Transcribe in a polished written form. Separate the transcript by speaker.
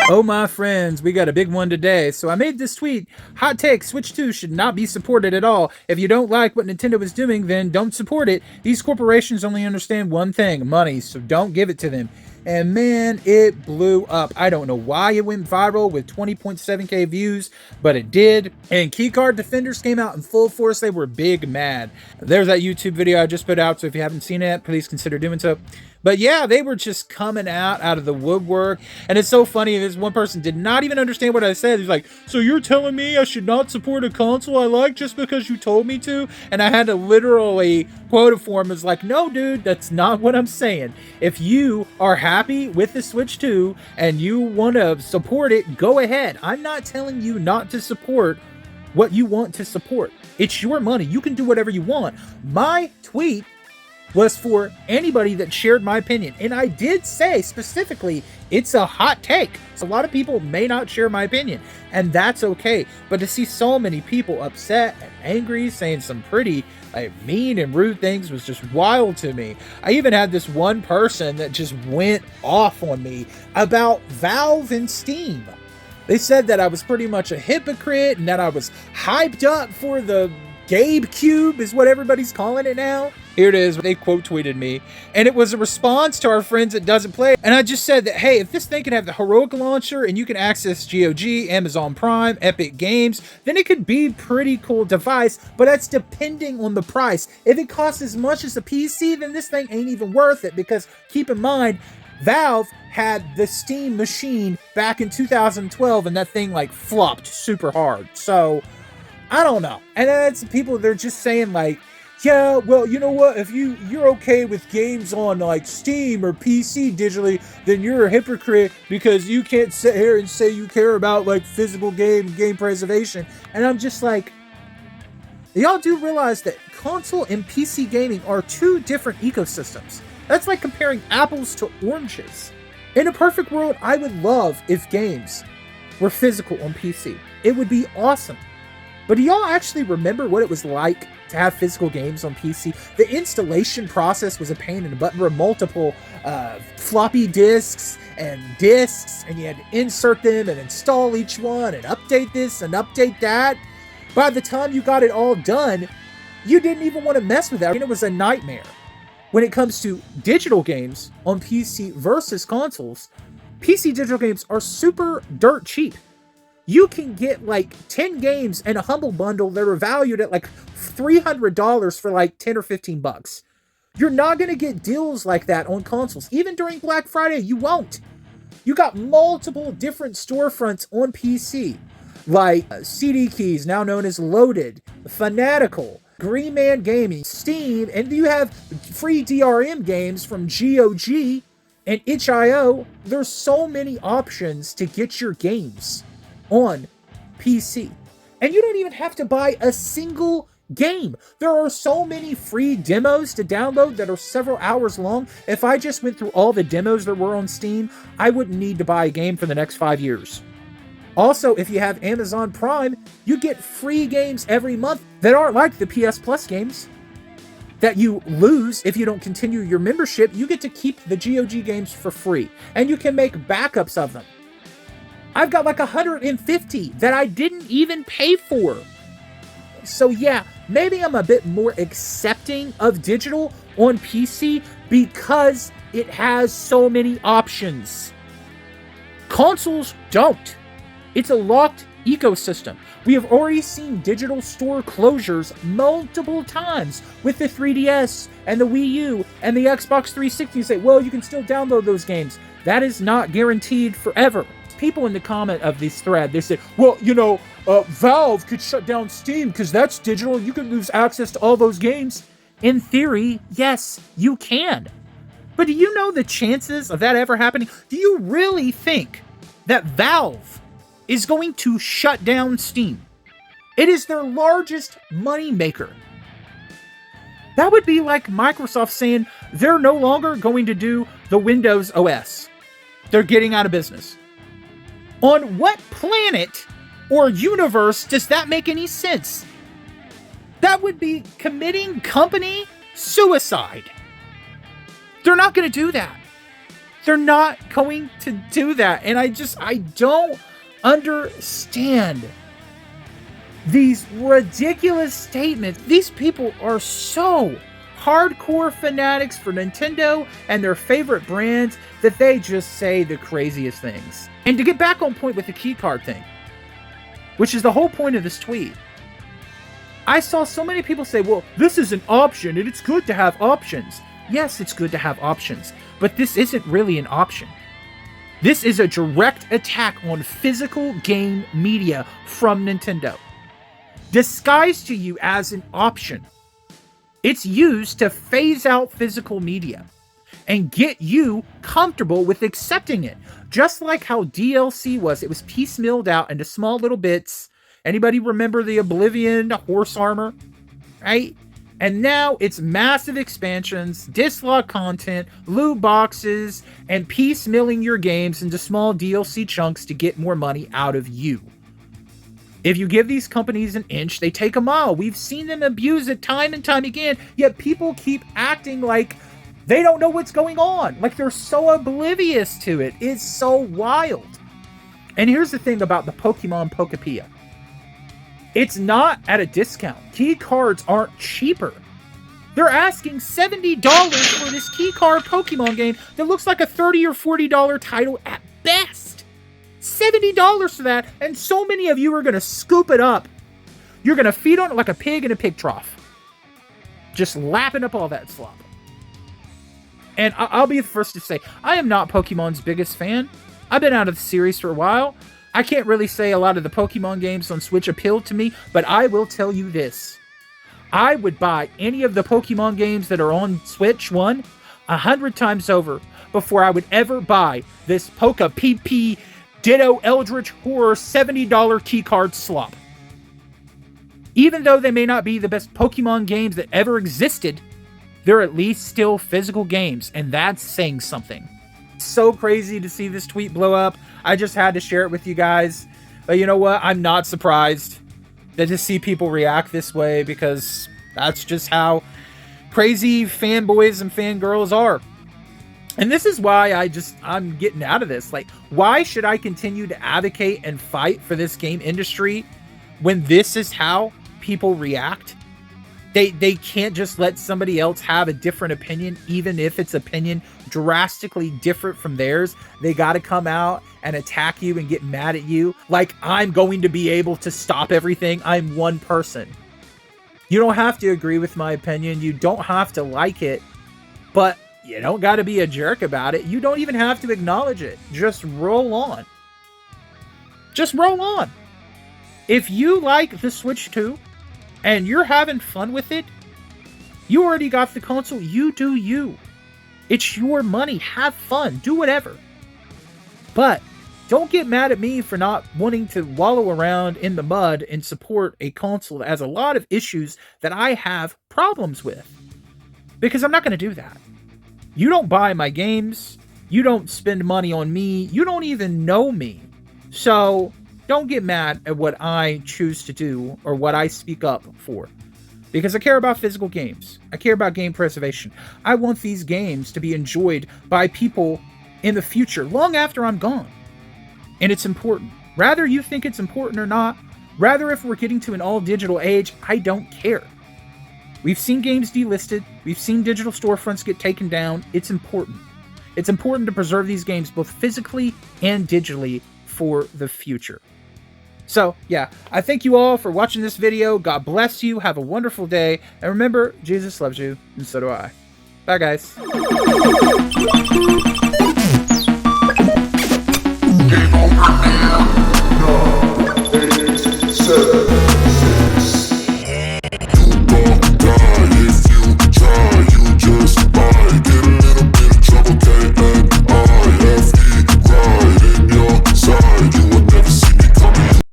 Speaker 1: Oh my friends, we got a big one today. So I made this tweet. Hot take, Switch 2 should not be supported at all. If you don't like what Nintendo is doing, then don't support it. These corporations only understand one thing, money, so don't give it to them. And man, it blew up. I don't know why it went viral with 20.7k views, but it did. And Keycard Defenders came out in full force. They were big mad. There's that YouTube video I just put out, so if you haven't seen it, please consider doing so. But yeah, they were just coming out of the woodwork. And it's so funny, this one person did not even understand what I said. He's like, so you're telling me I should not support a console I like just because you told me to? And I had to literally quote it for him. It's like, no, dude, that's not what I'm saying. If you are happy with the Switch 2 and you want to support it, go ahead. I'm not telling you not to support what you want to support. It's your money. You can do whatever you want. My tweet was for anybody that shared my opinion. And I did say specifically, it's a hot take. So a lot of people may not share my opinion, and that's okay. But to see so many people upset and angry, saying some pretty mean and rude things was just wild to me. I even had this one person that just went off on me about Valve and Steam. They said that I was pretty much a hypocrite and that I was hyped up for the Gabe Cube is what everybody's calling it now. Here it is. They quote tweeted me, and it was a response to our friends that doesn't play. And I just said that, hey, if this thing can have the Heroic launcher and you can access GOG, Amazon Prime, Epic Games, then it could be a pretty cool device, but that's depending on the price. If it costs as much as a PC, then this thing ain't even worth it, because keep in mind, Valve had the Steam machine back in 2012, and that thing like flopped super hard. So I don't know. And then it's people, they're just saying like, yeah, well, you know what? If you're okay with games on like Steam or PC digitally, then you're a hypocrite because you can't sit here and say you care about like physical game preservation. And I'm just like, y'all do realize that console and PC gaming are two different ecosystems. That's like comparing apples to oranges. In a perfect world, I would love if games were physical on PC. It would be awesome. But do y'all actually remember what it was like to have physical games on PC? The installation process was a pain in the butt. There were multiple floppy disks, and you had to insert them and install each one and update this and update that. By the time you got it all done, you didn't even want to mess with that. And it was a nightmare. When it comes to digital games on PC versus consoles, PC digital games are super dirt cheap. You can get like 10 games in a Humble Bundle that are valued at like $300 for like 10 or 15 bucks. You're not going to get deals like that on consoles. Even during Black Friday, you won't. You got multiple different storefronts on PC, like CD Keys, now known as Loaded, Fanatical, Green Man Gaming, Steam, and you have free DRM games from GOG and itch.io. There's so many options to get your games on PC. And you don't even have to buy a single game. There are so many free demos to download that are several hours long. If I just went through all the demos that were on Steam, I wouldn't need to buy a game for the next 5 years. Also, if you have Amazon Prime, you get free games every month that aren't like the PS Plus games that you lose if you don't continue your membership. You get to keep the GOG games for free, and you can make backups of them. I've got like 150 that I didn't even pay for. So yeah, maybe I'm a bit more accepting of digital on PC because it has so many options. Consoles don't. It's a locked ecosystem. We have already seen digital store closures multiple times with the 3DS and the Wii U and the Xbox 360. You say, well, you can still download those games. That is not guaranteed forever. People in the comment of this thread, they said, well, Valve could shut down Steam because that's digital. You could lose access to all those games. In theory, yes, you can. But do you know the chances of that ever happening? Do you really think that Valve is going to shut down Steam? It is their largest money maker. That would be like Microsoft saying they're no longer going to do the Windows OS. They're getting out of business. On what planet or universe does that make any sense? That would be committing company suicide. They're not going to do that. They're not going to do that. And I don't understand these ridiculous statements. These people are so hardcore fanatics for Nintendo and their favorite brands that they just say the craziest things. And to get back on point with the keycard thing, which is the whole point of this tweet, I saw so many people say, well, this is an option and it's good to have options. Yes, it's good to have options, but this isn't really an option. This is a direct attack on physical game media from Nintendo, disguised to you as an option. It's used to phase out physical media and get you comfortable with accepting it. Just like how DLC was, it was piecemealed out into small little bits. Anybody remember the Oblivion horse armor? Right? And now it's massive expansions, dislike content, loot boxes, and piecemealing your games into small DLC chunks to get more money out of you. If you give these companies an inch, they take a mile. We've seen them abuse it time and time again, yet people keep acting like they don't know what's going on. Like they're so oblivious to it. It's so wild. And here's the thing about the Pokemon Pokepia. It's not at a discount. Key cards aren't cheaper. They're asking $70 for this key card Pokemon game that looks like a $30 or $40 title at best. $70 for that, and so many of you are going to scoop it up. You're going to feed on it like a pig in a pig trough. Just lapping up all that slop. And I'll be the first to say, I am not Pokemon's biggest fan. I've been out of the series for a while. I can't really say a lot of the Pokemon games on Switch appealed to me, but I will tell you this. I would buy any of the Pokemon games that are on Switch 100 times over before I would ever buy this Poke PP Ditto Eldritch Horror $70 keycard slop. Even though they may not be the best Pokemon games that ever existed, they're at least still physical games, and that's saying something. So crazy to see this tweet blow up. I just had to share it with you guys. But you know what? I'm not surprised to see people react this way, because that's just how crazy fanboys and fangirls are. And this is why I'm getting out of this. Like, why should I continue to advocate and fight for this game industry when this is how people react? They can't just let somebody else have a different opinion, even if it's opinion drastically different from theirs. They got to come out and attack you and get mad at you. Like, I'm going to be able to stop everything. I'm one person. You don't have to agree with my opinion. You don't have to like it. But you don't got to be a jerk about it. You don't even have to acknowledge it. Just roll on. Just roll on. If you like the Switch 2 and you're having fun with it, you already got the console. You do you. It's your money. Have fun. Do whatever. But don't get mad at me for not wanting to wallow around in the mud and support a console that has a lot of issues that I have problems with. Because I'm not going to do that. You don't buy my games. You don't spend money on me. You don't even know me. So don't get mad at what I choose to do or what I speak up for. Because I care about physical games. I care about game preservation. I want these games to be enjoyed by people in the future, long after I'm gone. And it's important. Rather you think it's important or not, rather if we're getting to an all-digital age, I don't care. We've seen games delisted. We've seen digital storefronts get taken down. It's important. It's important to preserve these games both physically and digitally for the future. So, yeah, I thank you all for watching this video. God bless you. Have a wonderful day. And remember, Jesus loves you, and so do I. Bye, guys.